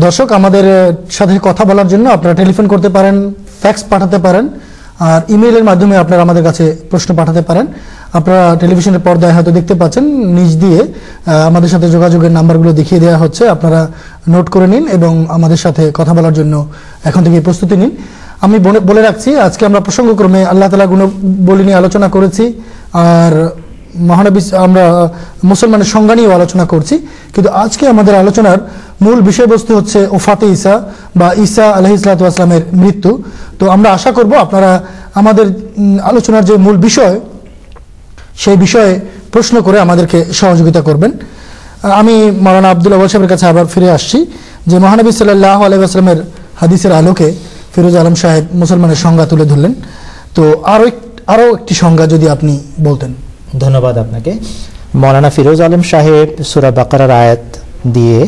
দর্শক, আমাদের সাথে কথা বলার জন্য আপনারা টেলিফোন করতে পারেন, ফ্যাক্স পাঠাতে পারেন, আর ইমেইলের মাধ্যমে আপনারা আমাদের কাছে প্রশ্ন পাঠাতে পারেন। আপনারা টেলিভিশনের পর্দায় হয়তো দেখতে পাচ্ছেন, নিচ দিয়ে আমাদের সাথে যোগাযোগের নাম্বারগুলো দেখিয়ে দেওয়া হচ্ছে। আপনারা নোট করে নিন এবং আমাদের সাথে কথা বলার জন্য এখন থেকে প্রস্তুতি নিন। আমি বলে রাখছি, আজকে আমরা প্রসঙ্গক্রমে আল্লাহ তাআলার গুণাবলী নিয়ে আলোচনা করেছি, আর মহানবী আমরা মুসলমানের সংজ্ঞা নিয়েও আলোচনা করছি। কিন্তু আজকে আমাদের আলোচনার মূল বিষয়বস্তু হচ্ছে ওফাতে ঈসা বা ঈসা আলাইহিস সালাতু ওয়াস সালামের মৃত্যু। তো আমরা আশা করব আপনারা আমাদের আলোচনার যে মূল বিষয়, সেই বিষয়ে প্রশ্ন করে আমাদেরকে সহযোগিতা করবেন। আমি মাওলানা আব্দুল আউয়াল সাহেবের কাছে আবার ফিরে আসছি যে মহানবী সাল্লাল্লাহু আলাইহি ওয়াসাল্লামের হাদিসের আলোকে ফিরোজ আলম সাহেব মুসলমানের সংজ্ঞা তুলে ধরলেন। তো আরও একটি সংজ্ঞা যদি আপনি বলতেন। ধন্যবাদ আপনাকে। মৌলানা ফিরোজ আলম সাহেব সূরা বাকারার আয়াত দিয়ে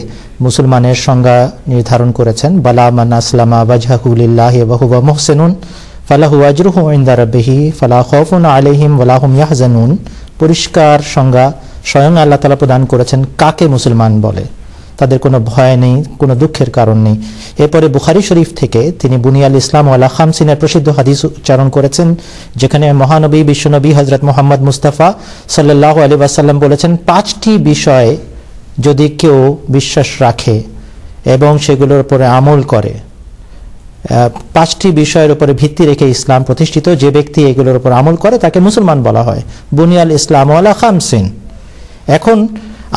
মুসলমানের সংজ্ঞা নির্ধারণ করেছেন। বালা মান আসলামা ওয়াজহাহু লিল্লাহি ওয়া হুয়া মুহসিনুন ফালাহু আজরুহু ইনদা রাব্বিহি ফালা খাউফুন আলাইহিম ওয়া লা হুম ইয়াহজানুন। পরিষ্কার সংজ্ঞা স্বয়ং আল্লাহ তাআলা প্রদান করেছেন কাকে মুসলমান বলে। তাদের কোনো ভয় নেই, কোনো দুঃখের কারণ নেই। এরপরে বুখারী শরীফ থেকে তিনি বুনিয়াল ইসলাম ওয়ালা খামসিনের প্রসিদ্ধ হাদিস উচ্চারণ করেছেন, যেখানে মহানবী বিশ্বনবী হযরত মুহাম্মদ মুস্তাফা সাল্লাল্লাহু আলাইহি ওয়াসাল্লাম বলেছেন, 5টি বিষয়ে যদি কেউ বিশ্বাস রাখে এবং সেগুলোর উপরে আমল করে, 5টি বিষয়ের উপরে ভিত্তি রেখে ইসলাম প্রতিষ্ঠিত, যে ব্যক্তি এগুলোর উপর আমল করে তাকে মুসলমান বলা হয়। বুনিয়াল ইসলাম ওয়ালা খামসিন। এখন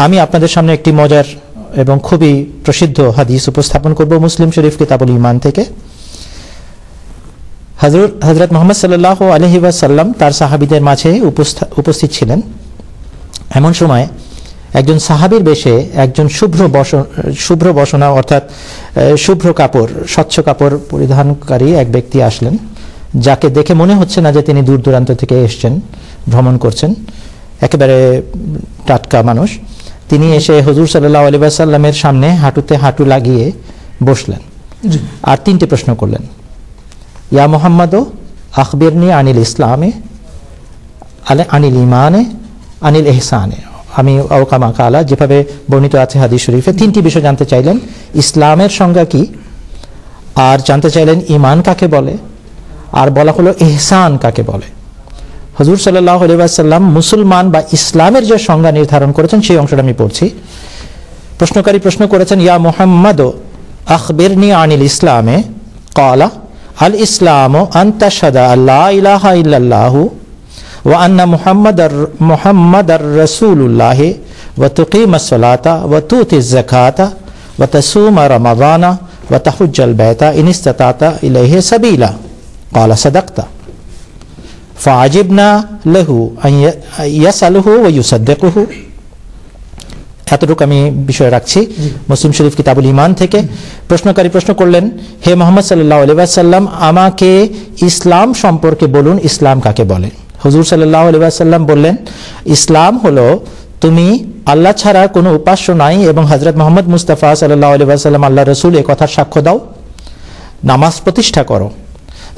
আমি আপনাদের সামনে একটি মজার এবং খুবই প্রসিদ্ধ হাদিস উপস্থাপন করব মুসলিম শরীফ কিতাবুল ঈমান থেকে। হযরত মুহাম্মদ সাল্লাল্লাহু আলাইহি ওয়াসাল্লাম তার সাহাবীদের মাঝে উপস্থিত ছিলেন। এমন সময় একজন সাহাবীর বেশে একজন শুভ্র বসনা অর্থাৎ শুভ্র কাপড়, স্বচ্ছ কাপড় পরিধানকারী এক ব্যক্তি আসলেন, যাকে দেখে মনে হচ্ছে না যে তিনি দূর দূরান্ত থেকে এসেছেন, ভ্রমণ করছেন, একেবারে টাটকা মানুষ। তিনি এসে হুজুর সাল্লাল্লাহু আলাইহি ওয়াসাল্লামের সামনে হাঁটুতে হাঁটু লাগিয়ে বসলেন আর 3টি প্রশ্ন করলেন। ইয়া মুহাম্মাদ আখবিরনি আনিল ইসলামে আনিল ঈমানে আনিল ইহসানে। আমি আওকামা কালা, যেভাবে বর্ণিত আছে হাদিস শরীফে, 3টি বিষয় জানতে চাইলেন। ইসলামের সংজ্ঞা কি, আর জানতে চাইলেন ঈমান কাকে বলে, আর বলা হলো ইহসান কাকে বলে। হুজুর সাল্লাল্লাহু আলাইহি ওয়াসাল্লাম মুসলমান বা ইসলামের যে সংজ্ঞা নির্ধারণ করেছেন সেই অংশটা আমি পড়ছি। প্রশ্নকারী প্রশ্ন করেছেন, ইয়া মুহাম্মাদ আখবিরনি আনিল ইসলামে ক্বালা আল ইসলামু আন তাশহাদা আল্লা ইলাহা ইল্লাল্লাহু ওয়া আন্না মুহাম্মাদার রাসূলুল্লাহ ওয়া তুকিমাস সালাতা ওয়া তুতিজ যাকাতা ওয়া তাসুমা রমাদানা ওয়া তাহুজ্জাল বাইতা ইন ইসতাতা ইলাইহি সাবিলা। ক্বালা সাদাকতা ফাআজিবনা লাহু আন ইয়াসালুহু ওয়া ইউসাদ্দিকুহু। এতটুকু আমি বিষয় রাখছি মুসলিম শরীফ কিতাবুল ঈমান থেকে। প্রশ্নকারী প্রশ্ন করলেন, হে মুহাম্মদ সাল্লাল্লাহু আলাইহি ওয়াসাল্লাম, আমাকে ইসলাম সম্পর্কে বলুন, ইসলাম কাকে বলে? হুজুর সাল্লাল্লাহু আলাইহি ওয়াসাল্লাম বললেন, ইসলাম হলো তুমি আল্লাহ ছাড়া কোনো উপাস্য নাই এবং হযরত মুহাম্মদ মুস্তাফা সাল্লাল্লাহু আলাইহি ওয়াসাল্লাম আল্লাহর রাসূল, এই কথার সাক্ষ্য দাও, নামাজ প্রতিষ্ঠা করো,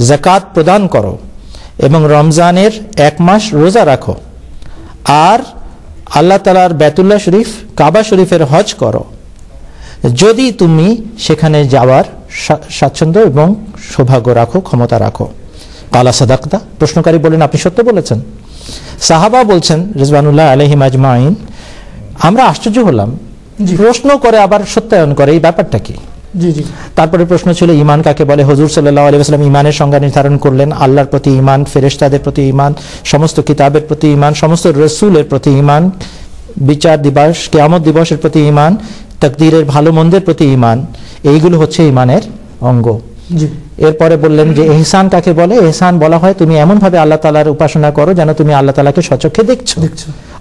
যাকাত প্রদান করো এবং রমজানের 1 মাস রোজা রাখো, আর আল্লাহ তাআলার বাইতুল্লাহ শরীফ কাবা শরীফের হজ করো, যদি তুমি সেখানে যাওয়ার স্বাচ্ছন্দ্য এবং সৌভাগ্য রাখো, ক্ষমতা রাখো। কালা সাদাকতা। প্রশ্নকারী বলেন, আপনি সত্য বলেছেন। সাহাবা বলছেন রিজওয়ানুল্লাহ আলাইহিম আজমাইন, আমরা আশ্চর্য হলাম, প্রশ্ন করে আবার সত্যায়ন করে, এই ব্যাপারটা কি? তারপরে প্রশ্ন ছিল ঈমান কাকে বলে। হুজুর সাল্লাল্লাহু আলাইহি ওয়াসাল্লাম ঈমানের সংজ্ঞা নির্ধারণ করলেন। আল্লাহর প্রতি ঈমান, ফেরেশতাদের প্রতি ঈমান, সমস্ত কিতাবের প্রতি ঈমান, সমস্ত রাসূলের প্রতি ঈমান, বিচার দিবস, কিয়ামত দিবসের প্রতি ঈমান, তাকদীরের ভালো মন্দের প্রতি ঈমান, এইগুলো হচ্ছে ঈমানের অঙ্গ। এরপরে বললেন যে ইহসান কাকে বলে। ইহসান বলা হয় তুমি এমন ভাবে আল্লাহ তাআলার উপাসনা করো যেন তুমি আল্লাহ তাআলাকে সচক্ষে দেখছো,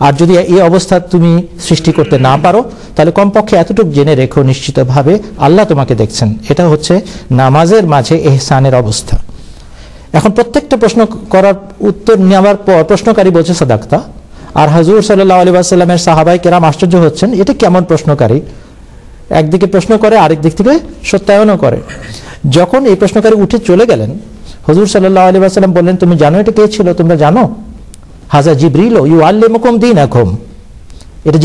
আর যদি এই অবস্থা তুমি সৃষ্টি করতে না পারো তাহলে কমপক্ষে এতটুকু জেনে রেখো নিশ্চিতভাবে আল্লাহ তোমাকে দেখছেন। এটা হচ্ছে নামাজের মাঝে ইহসানের অবস্থা। এখন প্রত্যেকটা প্রশ্ন করার উত্তর নেওয়ার পর প্রশ্নকারী বলছে সাদাকতা, আর হুজুর সাল্লাল্লাহু আলাইহি ওয়াসাল্লামের সাহাবায়ে কেরাম আশ্চর্য হচ্ছেন, এটা কেমন প্রশ্নকারী, একদিকে প্রশ্ন করে আরেক দিক থেকে সত্যায়নও করে। যখন এই প্রশ্নকারী উঠে চলে গেলেন, হুজুর সাল্লাল্লাহু আলাইহি ওয়াসাল্লাম বললেন, তুমি জানো এটা কে ছিল? তোমরা জানো? হাজা জিবরিল ইউআল্লিমুকুম দীনাকুম। এটা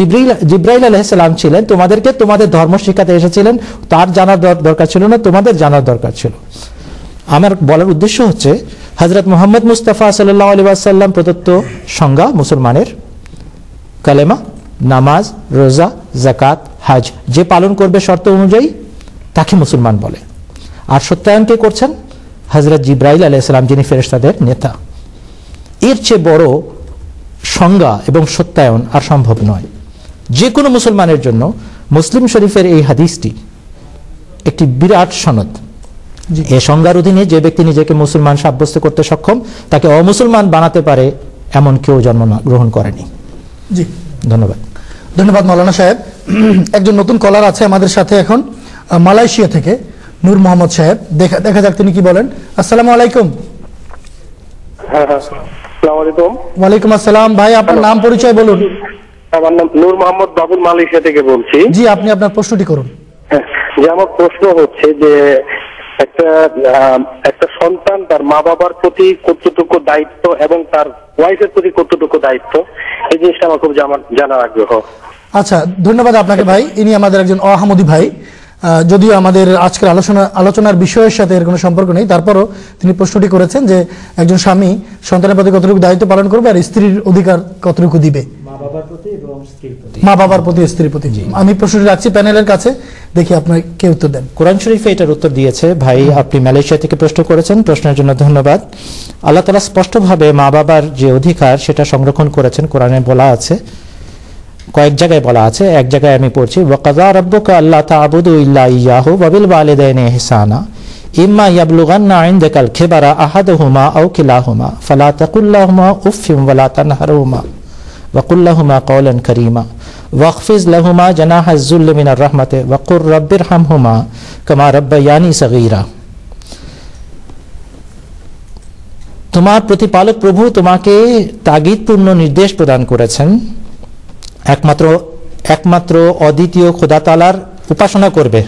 জিব্রাইল আলাইহিস সালাম ছিলেন, তোমাদেরকে তোমাদের ধর্ম শিখাতে এসেছিলেন, তার জানার দরকার ছিল না, তোমাদের জানার দরকার ছিল। আমার বলার উদ্দেশ্য হচ্ছে হযরত মুহাম্মদ মুস্তাফা সাল্লাল্লাহু আলাইহি ওয়াসাল্লাম প্রদত্ত সংজ্ঞা মুসলমানের কালেমা, নামাজ, রোজা, যাকাত, হজ যে পালন করবে শর্ত অনুযায়ী তাকে মুসলমান বলে। আর সত্যায়ন কে করছেন? হযরত জিব্রাইল আলাইহিস সালাম, যিনি ফেরেশতাদের নেতা। এর চেয়ে বড় সংজ্ঞা এবং সত্যায়ন আর সম্ভব নয়। যে কোনো মুসলমানের জন্য মুসলিম শরীফের এই হাদিসটি একটি বিরাট সনদ। এই সংজ্ঞার অধীনে যে ব্যক্তি নিজেকে মুসলমান সাব্যস্ত করতে সক্ষম, তাকে অমুসলমান বানাতে পারে এমন কেউ জন্ম গ্রহণ করেনি। জি, ধন্যবাদ। ধন্যবাদ মাওলানা সাহেব। একজন নতুন কলার আছে আমাদের সাথে এখন, মালয়েশিয়া থেকে নূর মোহাম্মদ সাহেব। দেখা যাক তিনি কি বলেন। আসসালামু আলাইকুম। আসসালামু আলাইকুম। ওয়ালাইকুম আসসালাম। ভাই আপনার নাম পরিচয় বলুন। আমার নাম নূর মোহাম্মদ বাবুল, মালয়েশিয়া থেকে বলছি। জি, আপনি আপনার প্রশ্নটি করুন। যে আমার প্রশ্ন হচ্ছে যে একটা সন্তান তার মা বাবার প্রতি কতটুকু দায়িত্ব এবং তার ওয়াইফের প্রতি কতটুকু দায়িত্ব, এই জিনিসটা আমার খুব জানার আগ্রহ। আচ্ছা, ধন্যবাদ আপনাকে ভাই। ইনি আমাদের একজন অহামদি ভাই। যদিও আমাদের আজকের আলোচনার বিষয়ের সাথে এর কোনো সম্পর্ক নেই, তারপরও তিনি প্রশ্নটি করেছেন যে একজন স্বামী সন্তানের প্রতি কতটুকু দায়িত্ব পালন করবে আর স্ত্রীর অধিকার কতটুকু দিবে মা বাবার প্রতি, স্ত্রীর প্রতি। আমি প্রশ্নটি রাখছি প্যানেলের কাছে, দেখি আপনার কে উত্তর দেন। কোরআন শরীফে এটার উত্তর দিয়েছে ভাই। আপনি মালয়েশিয়া থেকে প্রশ্ন করেছেন, প্রশ্নের জন্য ধন্যবাদ। আল্লাহ তাআলা স্পষ্টভাবে মা বাবার যে অধিকার সেটা সংরক্ষণ করেছেন। কোরআনে বলা আছে, কয়েক জায়গায় বলা আছে, এক জায়গায় আমি পড়ছি, ওয়াকাযা রাব্বুকা আল্লা তা'বুদু ইল্লা ইয়্যাহু ওয়া বিল ওয়ালিদাইনি ইহসানা ইম্মা ইয়াবলুগান্না ইনদাকাল কিবারা আহাদুহুমা আও কিলাহুমা ফালা তাকুল লাহুমা উফফিন ওয়া লা তানহারহুমা ওয়া কুল লাহুমা কাওলান কারীমা ওয়াখফিজ লাহুমা জানাহাজ যুল্লি মিনার রাহমাতি ওয়া কুর রাব্বিরহামহুমা কামা রাব্বায়ানি সগীরা। তোমার প্রতিপালক প্রভু তোমাকে তাগিদপূর্ণ নির্দেশ প্রদান করেছেন, একমাত্র অদ্বিতীয় খোদা তাআলার উপাসনা করবে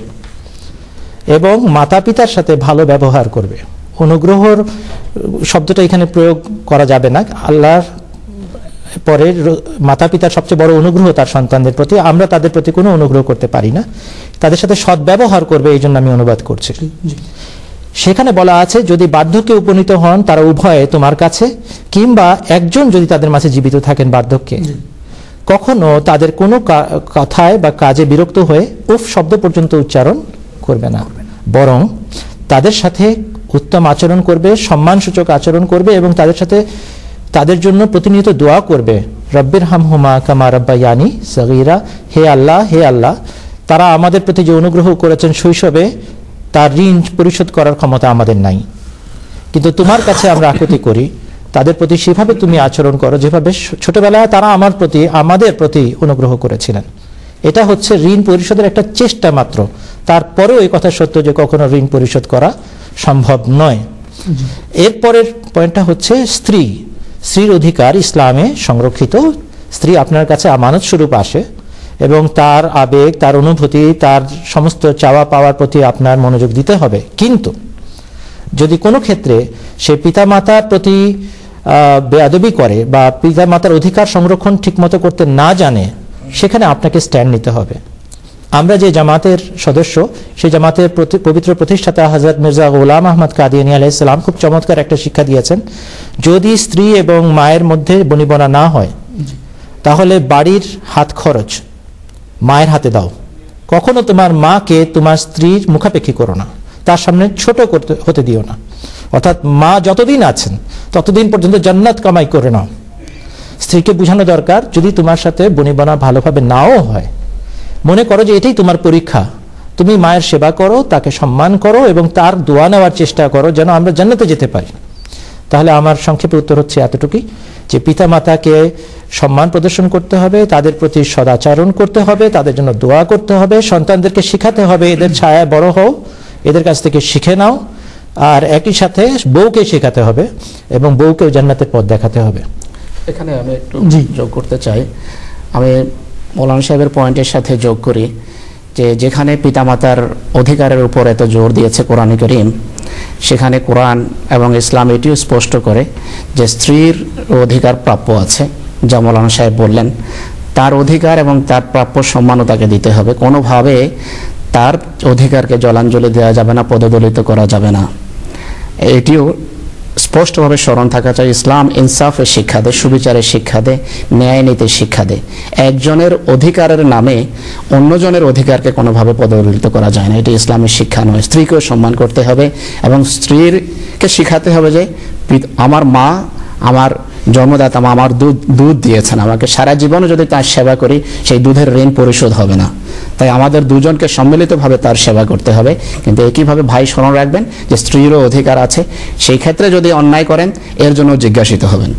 এবং মাতা পিতার সাথে ভালো ব্যবহার করবে। অনুগ্রহর শব্দটা এখানে প্রয়োগ করা যাবে না। আল্লাহর পরে মাতা পিতার সবচেয়ে বড় অনুগ্রহ তার সন্তানদের প্রতি। আমরা তাদের প্রতি কোনো অনুগ্রহ করতে পারি না, তাদের সাথে সৎ ব্যবহার করবে, এই জন্য আমি অনুবাদ করছি। সেখানে বলা আছে যদি বার্ধক্যে উপনীত হন তারা উভয়ে তোমার কাছে, কিংবা একজন যদি তাদের মাঝে জীবিত থাকেন বার্ধক্যে, কখনো তাদের কোনো কথায় বা কাজে বিরক্ত হয়ে উফ শব্দ পর্যন্ত উচ্চারণ করবে না, বরং তাদের সাথে উত্তম আচরণ করবে, সম্মানসূচক আচরণ করবে এবং তাদের জন্য প্রতিনিয়ত দোয়া করবে। রব্বিরহামহুমা কামা রাব্বায়ানি সগীরা। হে আল্লাহ, তারা আমাদের প্রতি যে অনুগ্রহ করেছেন শৈশবে, তার ঋণ পরিশোধ করার ক্ষমতা আমাদের নাই, কিন্তু তোমার কাছে আমরা আকুতি করি তাদের প্রতি সেভাবে তুমি আচরণ করো যেভাবে ছোটবেলায় তারা আমাদের প্রতি অনুগ্রহ করেছিলেন। এটা হচ্ছে ঋণ পরিশোধের একটা চেষ্টা মাত্র। তারপরেও এই কথা সত্য যে কখনো ঋণ পরিশোধ করা সম্ভব নয়। এরপরের পয়েন্টটা হচ্ছে স্ত্রীর অধিকার ইসলামে সংরক্ষিত। স্ত্রী আপনার কাছে আমানত স্বরূপ আসে এবং তার আবেগ, তার অনুভূতি, তার সমস্ত চাওয়া পাওয়ার প্রতি আপনার মনোযোগ দিতে হবে। কিন্তু যদি কোনো ক্ষেত্রে সে পিতামাতার প্রতি বেয়াদবি করে বা পিতামাতার অধিকার সংরক্ষণ ঠিকমতো করতে না জানে, সেখানে আপনাকে স্ট্যান্ড নিতে হবে। আমরা যে জামাতের সদস্য, সেই জামাতের পবিত্র প্রতিষ্ঠাতা হযরত মির্জা গোলাম আহমদ কাদিয়ানী আলাইহিস সালাম খুব চমৎকার একটা শিক্ষা দিয়েছেন। যদি স্ত্রী এবং মায়ের মধ্যে বনিবনা না হয়, তাহলে বাড়ির হাত খরচ মায়ের হাতে দাও। কখনো তোমার মাকে তোমার স্ত্রীর মুখাপেক্ষী করো না, তার সামনে ছোট হতে দিও না। অর্থাৎ মা যতদিন আছেন ততদিন পর্যন্ত জান্নাত কামাই করে নাও। স্ত্রীকে বোঝানো দরকার, যদি তোমার সাথে বনিবনা ভালোভাবে নাও হয়, মনে করো যে এটাই তোমার পরীক্ষা, তুমি মায়ের সেবা করো, তাকে সম্মান করো এবং তার দোয়া নেওয়ার চেষ্টা করো যেন আমরা জান্নাতে যেতে পারি। তাহলে আমার সংক্ষেপে উত্তর হচ্ছে এতটুকুই, যে পিতা মাতাকে সম্মান প্রদর্শন করতে হবে, তাদের প্রতি সদাচরণ করতে হবে, তাদের জন্য দোয়া করতে হবে, সন্তানদেরকে শিখাতে হবে এদের ছায়ায় বড় হও, এদের কাছ থেকে শিখে নাও, আর একই সাথে বউকে শেখাতে হবে এবং বউকেও জান্নাতের পথ দেখাতে হবে। এখানে আমি একটু যোগ করতে চাই। আমি মৌলানা সাহেবের পয়েন্টের সাথে যোগ করি যে যেখানে পিতামাতার অধিকারের উপর এত জোর দিয়েছে কোরআন কারীম, সেখানে কোরআন এবং ইসলাম এটিও স্পষ্ট করে যে স্ত্রীর অধিকার প্রাপ্য আছে, যা মৌলানা সাহেব বললেন। তার অধিকার এবং তার প্রাপ্য সম্মানও তাকে দিতে হবে। কোনোভাবে তার অধিকারকে জলাঞ্জলি দেওয়া যাবে না, পদদলিত করা যাবে না। এটিও স্পষ্টভাবে স্মরণ থাকা চাই। ইসলাম ইনসাফের শিক্ষা দেয়, সুবিচারের শিক্ষা দেয়, ন্যায় নীতির শিক্ষা দেয়। একজনের অধিকারের নামে অন্যজনের অধিকারকে কোনোভাবে পদদলিত করা যায় না, এটি ইসলামের শিক্ষা নয়। স্ত্রীকেও সম্মান করতে হবে এবং স্ত্রীকে শিখাতে হবে যে আমার মা, আমার জন্মদাতা মা আমার দুধ দিয়েছেন আমাকে, সারা জীবনে যদি তার সেবা করি সেই দুধের ঋণ পরিশোধ হবে না। তাই আমাদের দুজনকে সম্মিলিতভাবে তার সেবা করতে হবে। কিন্তু একইভাবে ভাই স্মরণ রাখবেন যে স্ত্রীরও অধিকার আছে, সেই ক্ষেত্রে যদি অন্যায় করেন এর জন্য জিজ্ঞাসিত হবেন।